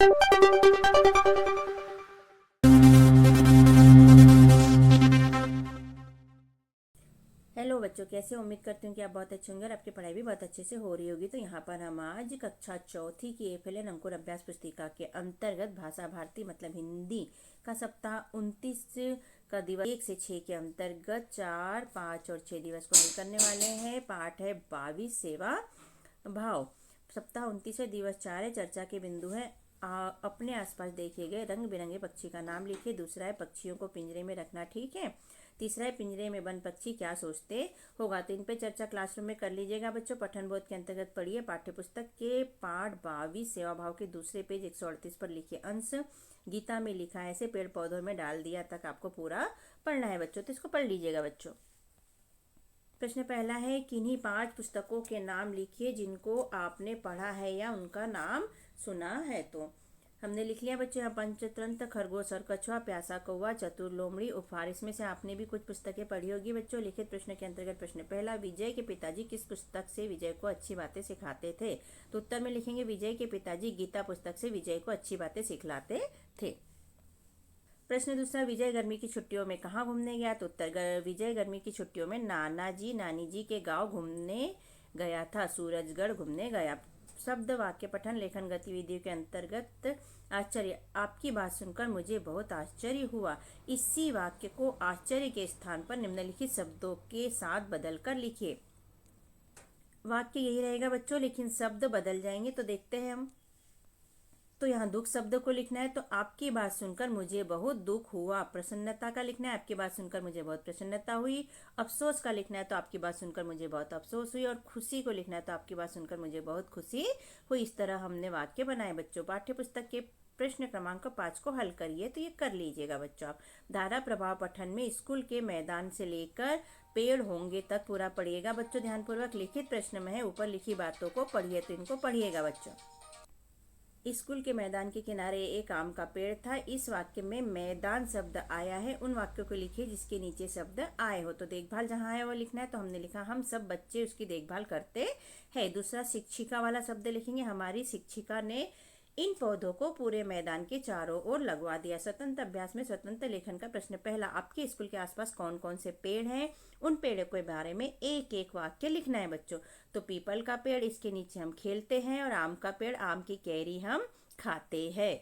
Hello बच्चों, कैसे? उम्मीद करती हूँ कि आप बहुत अच्छे होंगे और आपकी पढ़ाई भी बहुत अच्छे से हो रही होगी। तो यहाँ पर हम आज कक्षा चौथी की एफएलएन अंकुर अभ्यास पुस्तिका के अंतर्गत भाषा भारती मतलब हिंदी का सप्ताह 29 का दिवस 1 से 6 के अंतर्गत 4, 5 और 6 दिवस को हल करने वाले हैं। पाठ है 22 सेवा भाव। सप्ताह 29 दिवस 4 है। चर्चा के बिंदु है अपने आसपास देखे गए रंग बिरंगे पक्षी का नाम लिखिए। दूसरा है पक्षियों को पिंजरे में रखना ठीक है। तीसरा है पिंजरे में बंद पक्षी क्या सोचते होगा। तो इन पे चर्चा क्लासरूम में कर लीजिएगा बच्चों। पठन बोध के अंतर्गत पढ़िए। पाठ्यपुस्तक के पाठ 22 सेवा भाव के दूसरे पेज 138 पर लिखिए अंश। गीता में लिखा है ऐसे पेड़ पौधों में डाल दिया तक आपको पूरा पढ़ना है बच्चों, तो इसको पढ़ लीजिएगा बच्चों। प्रश्न पहला है किन्हीं 5 पुस्तकों के नाम लिखिए जिनको आपने पढ़ा है या उनका नाम सुना है। तो हमने लिख लिया बच्चों यहाँ पंचतंत्र, खरगोश और कछुआ, प्यासा कौवा, चतुर लोमड़ी, उपहार। इसमें से आपने भी कुछ पुस्तकें पढ़ी होगी बच्चों। लिखित प्रश्न के अंतर्गत प्रश्न पहला, विजय के पिताजी किस पुस्तक से विजय को अच्छी बातें सिखाते थे। तो उत्तर में लिखेंगे विजय के पिताजी गीता पुस्तक से विजय को अच्छी बातें सिखलाते थे। प्रश्न दूसरा, विजय गर्मी की छुट्टियों में कहाँ घूमने गया। तो उत्तर विजय गर्मी की छुट्टियों में नाना जी नानी जी के गांव घूमने गया था। सूरजगढ़ घूमने गया। शब्द वाक्य पठन लेखन गतिविधियों के अंतर्गत आश्चर्य। आपकी बात सुनकर मुझे बहुत आश्चर्य हुआ। इसी वाक्य को आश्चर्य के स्थान पर निम्नलिखित शब्दों के साथ बदल कर लिखिए। वाक्य यही रहेगा बच्चों, लेकिन शब्द बदल जाएंगे। तो देखते हैं हम। तो यहाँ दुख शब्द को लिखना है। तो आपकी बात सुनकर मुझे बहुत दुख हुआ। प्रसन्नता का लिखना है, आपकी बात सुनकर मुझे बहुत प्रसन्नता हुई। अफसोस का लिखना है, तो आपकी बात सुनकर मुझे बहुत अफसोस हुई। और खुशी को लिखना है, तो आपकी बात सुनकर मुझे बहुत खुशी हुई। इस तरह हमने वाक्य बनाए बच्चों। पाठ्यपुस्तक के प्रश्न क्रमांक 5 को हल करिए। तो ये कर लीजिएगा बच्चों आप। धारा प्रभाव पठन में स्कूल के मैदान से लेकर पेड़ होंगे तक पूरा पढ़िएगा बच्चों ध्यानपूर्वक। लिखित प्रश्न में है ऊपर लिखी बातों को पढ़िए, तो इनको पढ़िएगा बच्चों। स्कूल के मैदान के किनारे एक आम का पेड़ था। इस वाक्य में मैदान शब्द आया है। उन वाक्यों को लिखिए जिसके नीचे शब्द आए हो। तो देखभाल जहाँ है वो लिखना है। तो हमने लिखा हम सब बच्चे उसकी देखभाल करते हैं। दूसरा शिक्षिका वाला शब्द लिखेंगे। हमारी शिक्षिका ने इन पौधों को पूरे मैदान के चारों ओर लगवा दिया। स्वतंत्र अभ्यास में स्वतंत्र लेखन का प्रश्न पहला, आपके स्कूल के आसपास कौन कौन से पेड़ हैं, उन पेड़ों के बारे में एक एक वाक्य लिखना है बच्चों। तो पीपल का पेड़, इसके नीचे हम खेलते हैं। और आम का पेड़, आम की कैरी हम खाते हैं।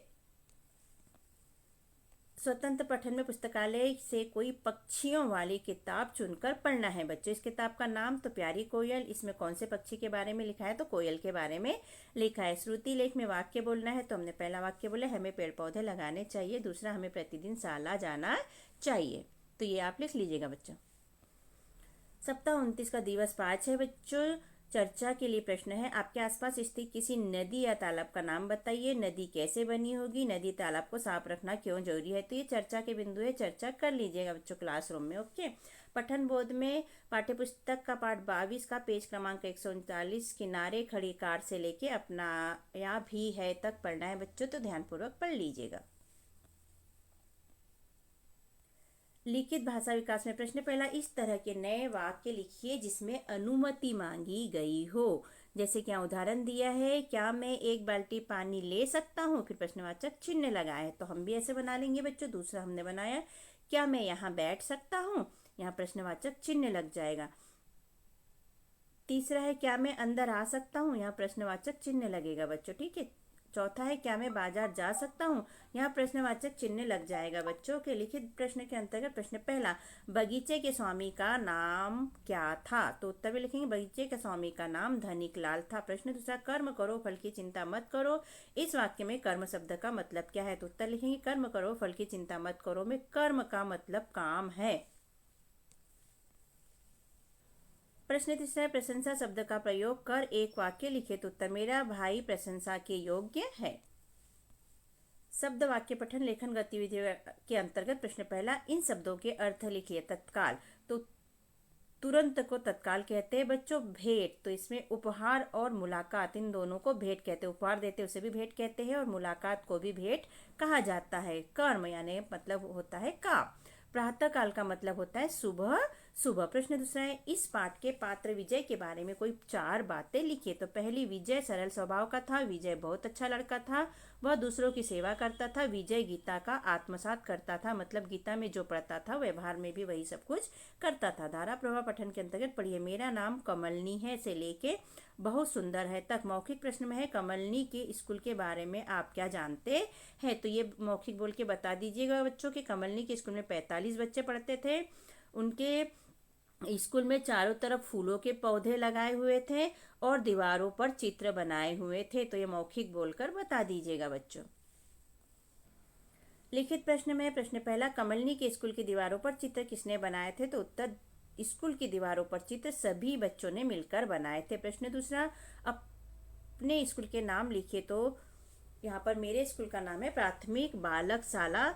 स्वतंत्र पठन में पुस्तकालय से कोई पक्षियों वाली किताब चुनकर पढ़ना है बच्चों। इस किताब का नाम तो प्यारी कोयल। इसमें कौन से पक्षी के बारे में लिखा है, तो कोयल के बारे में लिखा है। श्रुति लेख में वाक्य बोलना है। तो हमने पहला वाक्य बोला हमें पेड़ पौधे लगाने चाहिए। दूसरा हमें प्रतिदिन शाला जाना चाहिए। तो ये आप लिख लीजिएगा बच्चों। सप्ताह 29 का दिवस 5 है बच्चों। चर्चा के लिए प्रश्न है आपके आसपास स्थित किसी नदी या तालाब का नाम बताइए। नदी कैसे बनी होगी। नदी तालाब को साफ रखना क्यों जरूरी है। तो ये चर्चा के बिंदु है, चर्चा कर लीजिएगा बच्चों क्लासरूम में। ओके। पठन बोध में पाठ्यपुस्तक का पाठ 22 का पेज क्रमांक 139 किनारे खड़ी कार से लेके अपना या भी है तक पढ़ना है बच्चों। तो ध्यानपूर्वक पढ़ लीजिएगा। लिखित भाषा विकास में प्रश्न पहला, इस तरह के नए वाक्य लिखिए जिसमें अनुमति मांगी गई हो। जैसे क्या उदाहरण दिया है, क्या मैं एक बाल्टी पानी ले सकता हूँ, फिर प्रश्नवाचक चिन्ह लगा है। तो हम भी ऐसे बना लेंगे बच्चों। दूसरा हमने बनाया क्या मैं यहाँ बैठ सकता हूँ, यहाँ प्रश्नवाचक चिन्ह लग जाएगा। तीसरा है क्या मैं अंदर आ सकता हूँ, यहाँ प्रश्नवाचक चिन्ह लगेगा बच्चों। ठीक है। चौथा है क्या मैं बाजार जा सकता हूँ, यहाँ प्रश्नवाचक चिन्ह लग जाएगा बच्चों के। लिखित प्रश्न के अंतर्गत प्रश्न पहला, बगीचे के स्वामी का नाम क्या था। तो उत्तर में लिखेंगे बगीचे के स्वामी का नाम धनिक लाल था। प्रश्न दूसरा, कर्म करो फल की चिंता मत करो। इस वाक्य में कर्म शब्द का मतलब क्या है। तो उत्तर लिखेंगे कर्म करो फल की चिंता मत करो में कर्म का मतलब काम है। प्रश्न तीसरा, प्रशंसा शब्द का प्रयोग कर एक वाक्य लिखे। तो उत्तर मेरा भाई प्रशंसा के योग्य है। शब्द वाक्य पठन लेखन गतिविधियों के अंतर्गत प्रश्न पहला, इन शब्दों के अर्थ लिखिए। तत्काल, तो तुरंत को तत्काल कहते हैं बच्चों। भेंट, तो इसमें उपहार और मुलाकात इन दोनों को भेंट कहते हैं। उपहार देते हैं उसे भी भेंट कहते हैं और मुलाकात को भी भेंट कहा जाता है। कर्म यानी मतलब होता है काम। प्रातः काल का मतलब होता है सुबह सुबह। प्रश्न दूसरा है, इस पाठ के पात्र विजय के बारे में कोई 4 बातें लिखिए। तो पहली, विजय सरल स्वभाव का था, विजय बहुत अच्छा लड़का था, वह दूसरों की सेवा करता था, विजय गीता का आत्मसात करता था, मतलब गीता में जो पढ़ता था व्यवहार में भी वही सब कुछ करता था। धारा प्रवाह पठन के अंतर्गत पढ़िए, मेरा नाम कमलनी है से लेके बहुत सुंदर है तक। मौखिक प्रश्न में है, कमलनी के स्कूल के बारे में आप क्या जानते हैं। तो ये मौखिक बोल के बता दीजिएगा बच्चों के। कमलनी के स्कूल में 45 बच्चे पढ़ते थे। उनके स्कूल में चारों तरफ फूलों के पौधे लगाए हुए थे और दीवारों पर चित्र बनाए हुए थे। तो ये मौखिक बोलकर बता दीजिएगा बच्चों। लिखित प्रश्न में प्रश्न पहला, कमलनी के स्कूल की दीवारों पर चित्र किसने बनाए थे। तो उत्तर, स्कूल की दीवारों पर चित्र सभी बच्चों ने मिलकर बनाए थे। प्रश्न दूसरा, अपने स्कूल के नाम लिखिए। तो यहाँ पर मेरे स्कूल का नाम है प्राथमिक बालक शाला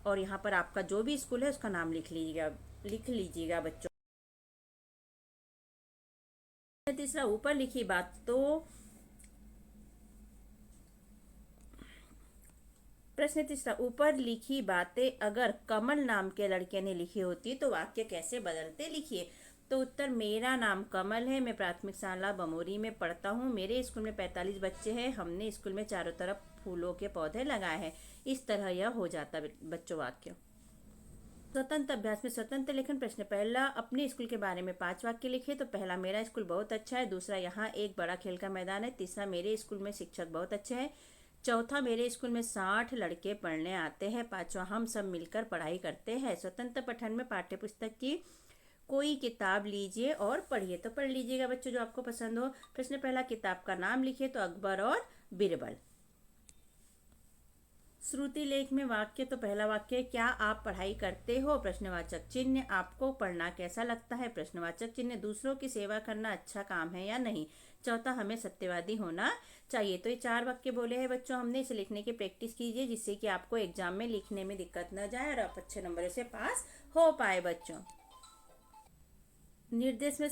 और यहाँ पर आपका जो भी स्कूल है उसका नाम लिख लीजिएगा बच्चों। तीसरा, ऊपर लिखी बात तो प्रश्न तीसरा, ऊपर लिखी बातें अगर कमल नाम के लड़के ने लिखी होती तो वाक्य कैसे बदलते लिखिए। तो उत्तर, मेरा नाम कमल है, मैं प्राथमिक शाला बमोरी में पढ़ता हूँ, मेरे स्कूल में 45 बच्चे हैं, हमने स्कूल में चारों तरफ फूलों के पौधे लगाए हैं। इस तरह यह हो जाता बच्चों वाक्य। स्वतंत्र अभ्यास में स्वतंत्र लेखन। प्रश्न पहला, अपने स्कूल के बारे में 5 वाक्य लिखिए। तो पहला, मेरा स्कूल बहुत अच्छा है। दूसरा, यहाँ एक बड़ा खेल का मैदान है। तीसरा, मेरे स्कूल में शिक्षक बहुत अच्छे हैं। चौथा, मेरे स्कूल में 60 लड़के पढ़ने आते हैं। पांचवा, हम सब मिलकर पढ़ाई करते हैं। स्वतंत्र पठन में पाठ्य पुस्तक की कोई किताब लीजिए और पढ़िए। तो पढ़ लीजिएगा बच्चों जो आपको पसंद हो। प्रश्न पहला, किताब का नाम लिखिए। तो अकबर और बिरबल। श्रुति लेख में वाक्य। तो पहला वाक्य, क्या आप पढ़ाई करते हो। प्रश्नवाचक चिन्ह, आपको पढ़ना कैसा लगता है। प्रश्नवाचक चिन्ह, दूसरों की सेवा करना अच्छा काम है या नहीं। चौथा, हमें सत्यवादी होना चाहिए। तो ये 4 वाक्य बोले हैं बच्चों हमने। इसे लिखने की प्रैक्टिस कीजिए जिससे कि आपको एग्जाम में लिखने में दिक्कत न जाए और आप अच्छे नंबर से पास हो पाए बच्चों। निर्देश में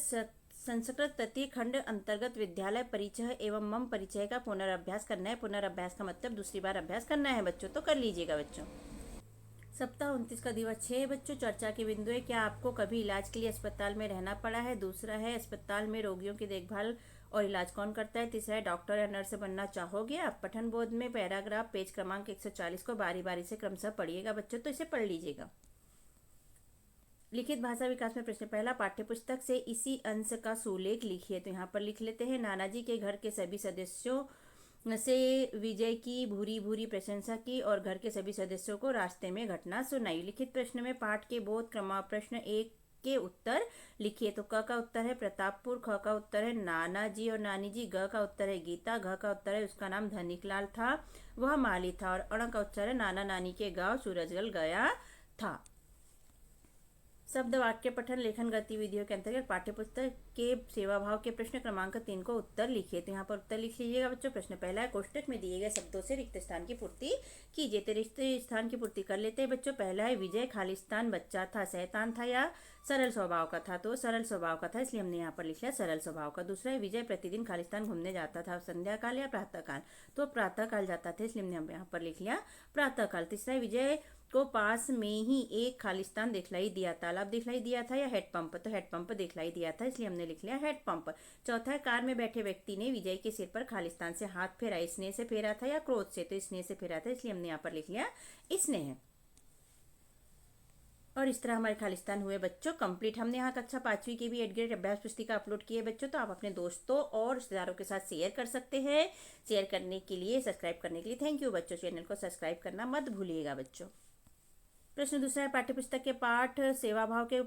संस्कृत तृतीय खंड अंतर्गत विद्यालय परिचय एवं मम परिचय का पुनर्अभ्यास करना है। पुनर्अभ्यास का मतलब दूसरी बार अभ्यास करना है बच्चों। तो कर लीजिएगा बच्चों। सप्ताह 29 का दिवस 6 बच्चों। चर्चा के बिंदु है, क्या आपको कभी इलाज के लिए अस्पताल में रहना पड़ा है। दूसरा है, अस्पताल में रोगियों की देखभाल और इलाज कौन करता है। तीसरा है, डॉक्टर या नर्स बनना चाहोगे आप। पठन बोध में पैराग्राफ पेज क्रमांक 140 को बारी बारी से क्रमशः पढ़िएगा बच्चों। तो इसे पढ़ लीजिएगा। लिखित भाषा विकास में प्रश्न पहला, पाठ्यपुस्तक से इसी अंश का सुलेख लिखिए। तो यहाँ पर लिख लेते हैं, नानाजी के घर के सभी सदस्यों से विजय की भूरी भूरी प्रशंसा की और घर के सभी सदस्यों को रास्ते में घटना सुनाई। लिखित प्रश्न में पाठ के बोध क्रम प्रश्न 1 के उत्तर लिखिए। तो क का उत्तर है प्रतापपुर, ख का उत्तर है नाना जी और नानी जी, ग का उत्तर है गीता, घ का उत्तर है उसका नाम धनिकलाल था, वह माली था और अण का उत्तर है नाना नानी के गांव सूरजगल गया था। शब्द वाक्य पठन लेखन गतिविधियों के अंतर्गत पाठ्यपुस्तक के सेवा भाव के प्रश्न क्रमांक 3 को उत्तर लिखिए। तो यहाँ पर उत्तर लिख लीजिएगा बच्चों। प्रश्न पहला है, कोष्टक में दिए गए शब्दों से रिक्त स्थान की पूर्ति कीजिए। तो रिक्त स्थान की पूर्ति कर लेते हैं बच्चों। पहला है, विजय खालिस्तान बच्चा था, शैतान था या सरल स्वभाव का था। तो सरल स्वभाव का था, इसलिए हमने यहाँ पर लिखा सरल स्वभाव का। दूसरा है, विजय प्रतिदिन खालिस्तान घूमने जाता था, संध्या काल या प्रातः काल। तो प्रातः काल जाता था, इसलिए हमने यहाँ पर लिख लिया प्रातः काल। तीसरा है, विजय को पास में ही एक खालिस्तान दिखलाई दिया, तालाब दिखलाई दिया था या हेडपंप। तो हेडपंप दिखलाई दिया था, इसलिए हमने लिख लिया हेडपंप। चौथा है, कार में बैठे व्यक्ति ने विजय के सिर पर खालिस्तान से हाथ फेरा, स्नेह से फेरा था या क्रोध से। तो स्नेह से फेरा था, इसलिए हमने यहाँ पर लिख लिया स्नेह। और इस तरह हमारे खालिस्तान हुए बच्चों कंप्लीट। हमने यहाँ कक्षा 5वीं की भी 8th ग्रेड अभ्यास पुस्तिका अपलोड की है बच्चों। तो आप अपने दोस्तों और रिश्तेदारों के साथ शेयर कर सकते हैं। शेयर करने के लिए, सब्सक्राइब करने के लिए थैंक यू बच्चों। चैनल को सब्सक्राइब करना मत भूलिएगा बच्चों। प्रश्न दूसरा है, पाठ्यपुस्तक के पाठ सेवा भाव के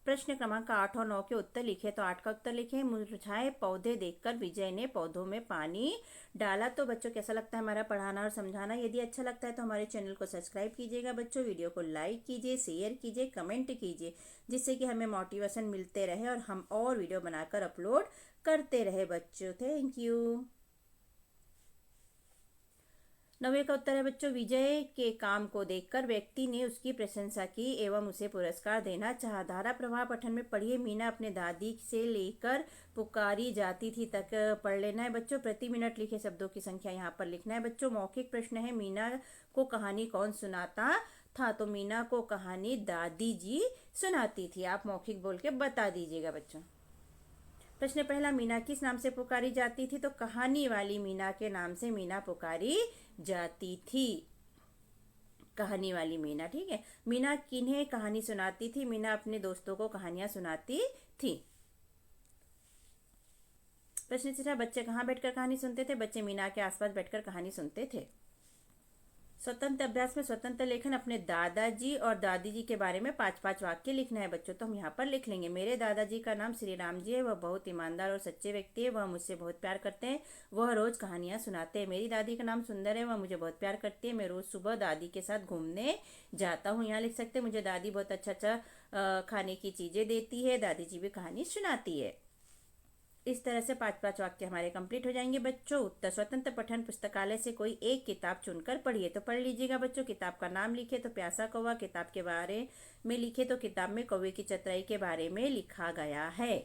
प्रश्न क्रमांक 8 और 9 के उत्तर लिखे। तो 8 का उत्तर लिखे, मुरझाए पौधे देखकर विजय ने पौधों में पानी डाला। तो बच्चों कैसा लगता है हमारा पढ़ाना और समझाना। यदि अच्छा लगता है तो हमारे चैनल को सब्सक्राइब कीजिएगा बच्चों। वीडियो को लाइक कीजिए, शेयर कीजिए, कमेंट कीजिए, जिससे कि हमें मोटिवेशन मिलते रहे और हम और वीडियो बनाकर अपलोड करते रहे बच्चों। Thank you. 9वें का उत्तर है बच्चों, विजय के काम को देखकर व्यक्ति ने उसकी प्रशंसा की एवं उसे पुरस्कार देना चाहा। धारा प्रवाह पठन में पढ़िए, मीना अपने दादी से लेकर पुकारी जाती थी तक पढ़ लेना है बच्चों। प्रति मिनट लिखे शब्दों की संख्या यहाँ पर लिखना है बच्चों। मौखिक प्रश्न है, मीना को कहानी कौन सुनाता था? तो मीना को कहानी दादी जी सुनाती थी। आप मौखिक बोल के बता दीजिएगा बच्चों। प्रश्न पहला, मीना किस नाम से पुकारी जाती थी? तो कहानी वाली मीना के नाम से मीना पुकारी जाती थी। कहानी वाली मीना, ठीक है। मीना किन्हें कहानी सुनाती थी? मीना अपने दोस्तों को कहानियां सुनाती थी। प्रश्न तीसरा, बच्चे कहाँ बैठकर कहानी सुनते थे? बच्चे मीना के आसपास बैठकर कहानी सुनते थे। स्वतंत्र अभ्यास में स्वतंत्र लेखन, अपने दादाजी और दादी जी के बारे में 5-5 वाक्य लिखना है बच्चों। तो हम यहाँ पर लिख लेंगे, मेरे दादाजी का नाम श्री राम जी है, वह बहुत ईमानदार और सच्चे व्यक्ति है, वह मुझसे बहुत प्यार करते हैं, वह रोज कहानियां सुनाते हैं। मेरी दादी का नाम सुंदर है, वह मुझे बहुत प्यार करती है, मैं रोज सुबह दादी के साथ घूमने जाता हूँ। यहाँ लिख सकते हैं, मुझे दादी बहुत अच्छा खाने की चीजें देती है, दादी जी भी कहानी सुनाती है। इस तरह से 5-5 वाक्य हमारे कंप्लीट हो जाएंगे बच्चों। उत्तर, स्वतंत्र पठन पुस्तकालय से कोई एक किताब चुनकर पढ़िए। तो पढ़ लीजिएगा बच्चों। किताब का नाम लिखे तो प्यासा कौवा, किताब के बारे में लिखे तो किताब में कौवे की चतुराई के बारे में लिखा गया है।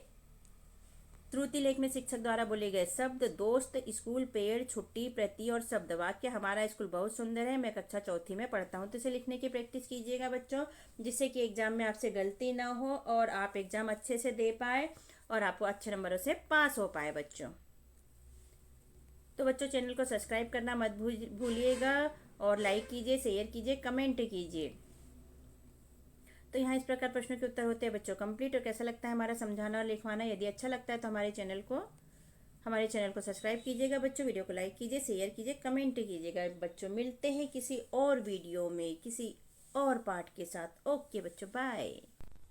त्रुटि लेख में शिक्षक द्वारा बोले गए शब्द, दोस्त, स्कूल, पेड़, छुट्टी, प्रति और शब्द वाक्य। हमारा स्कूल बहुत सुंदर है, मैं कक्षा 4th में पढ़ता हूँ। तो इसे लिखने की प्रैक्टिस कीजिएगा बच्चों, जिससे कि एग्जाम में आपसे गलती ना हो और आप एग्जाम अच्छे से दे पाए और आपको अच्छे नंबरों से पास हो पाए बच्चों। तो बच्चों, चैनल को सब्सक्राइब करना मत भूलिएगा और लाइक कीजिए, शेयर कीजिए, कमेंट कीजिए। तो यहाँ इस प्रकार प्रश्नों के उत्तर होते हैं बच्चों कंप्लीट। और कैसा लगता है हमारा समझाना और लिखवाना? यदि अच्छा लगता है तो हमारे चैनल को सब्सक्राइब कीजिएगा बच्चों, वीडियो को लाइक कीजिए, शेयर कीजिए, कमेंट कीजिएगा बच्चों। मिलते हैं किसी और वीडियो में किसी और पार्ट के साथ। ओके बच्चों, बाय।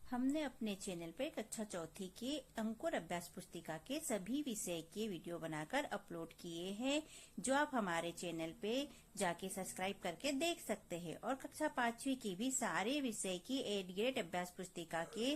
हमने अपने चैनल पर कक्षा 4th की अंकुर अभ्यास पुस्तिका के सभी विषय के वीडियो बनाकर अपलोड किए हैं, जो आप हमारे चैनल पे जाके सब्सक्राइब करके देख सकते हैं। और कक्षा 5वीं की भी सारे विषय की A-grade अभ्यास पुस्तिका के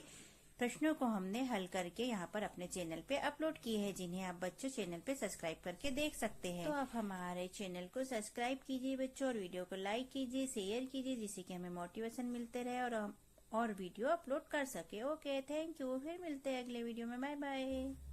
प्रश्नों को हमने हल करके यहाँ पर अपने चैनल पे अपलोड किए हैं, जिन्हें आप बच्चों चैनल पे सब्सक्राइब करके देख सकते हैं। तो आप हमारे चैनल को सब्सक्राइब कीजिए बच्चों और वीडियो को लाइक कीजिए, शेयर कीजिए, जिससे कि हमें मोटिवेशन मिलते रहे और हम और वीडियो अपलोड कर सके। Okay, thank you. फिर मिलते हैं अगले वीडियो में। Bye bye.